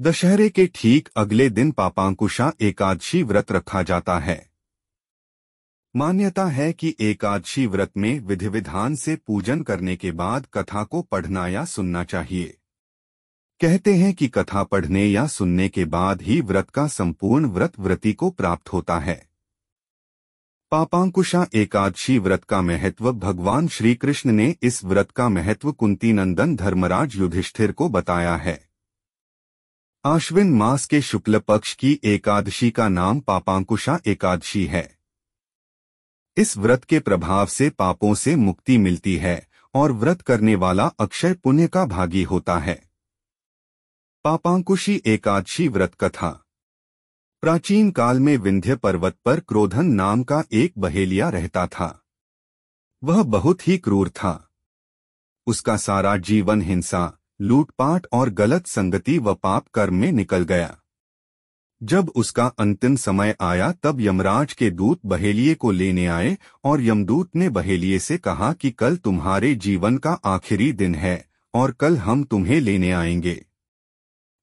दशहरे के ठीक अगले दिन पापांकुशा एकादशी व्रत रखा जाता है। मान्यता है कि एकादशी व्रत में विधि विधान से पूजन करने के बाद कथा को पढ़ना या सुनना चाहिए। कहते हैं कि कथा पढ़ने या सुनने के बाद ही व्रत का संपूर्ण व्रती को प्राप्त होता है। पापांकुशा एकादशी व्रत का महत्व। भगवान श्री कृष्ण ने इस व्रत का महत्व कुंती नंदन धर्मराज युधिष्ठिर को बताया है। आश्विन मास के शुक्ल पक्ष की एकादशी का नाम पापांकुशा एकादशी है। इस व्रत के प्रभाव से पापों से मुक्ति मिलती है और व्रत करने वाला अक्षय पुण्य का भागी होता है। पापांकुशी एकादशी व्रत कथा। प्राचीन काल में विंध्य पर्वत पर क्रोधन नाम का एक बहेलिया रहता था। वह बहुत ही क्रूर था। उसका सारा जीवन हिंसा, लूटपाट और गलत संगति व पाप कर्म में निकल गया। जब उसका अंतिम समय आया तब यमराज के दूत बहेलिये को लेने आए और यमदूत ने बहेलिये से कहा कि कल तुम्हारे जीवन का आखिरी दिन है और कल हम तुम्हें लेने आएंगे।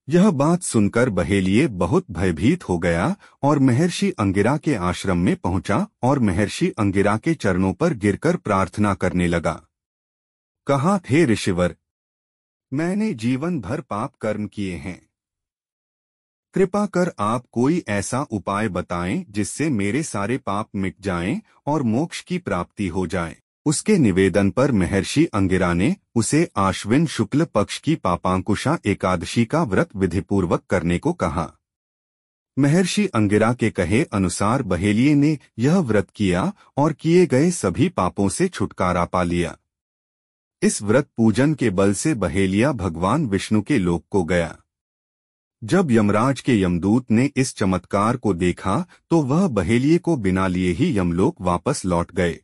यह बात सुनकर बहेलिये बहुत भयभीत हो गया और महर्षि अंगिरा के आश्रम में पहुंचा और महर्षि अंगिरा के चरणों पर गिरकर प्रार्थना करने लगा। कहा, हे ऋषिवर, मैंने जीवन भर पाप कर्म किए हैं। कृपा कर आप कोई ऐसा उपाय बताएं जिससे मेरे सारे पाप मिट जाएं और मोक्ष की प्राप्ति हो जाए। उसके निवेदन पर महर्षि अंगिरा ने उसे आश्विन शुक्ल पक्ष की पापांकुशा एकादशी का व्रत विधिपूर्वक करने को कहा। महर्षि अंगिरा के कहे अनुसार बहेलिये ने यह व्रत किया और किए गए सभी पापों से छुटकारा पा लिया। इस व्रत पूजन के बल से बहेलिया भगवान विष्णु के लोक को गया। जब यमराज के यमदूत ने इस चमत्कार को देखा तो वह बहेलिये को बिना लिए ही यमलोक वापस लौट गए।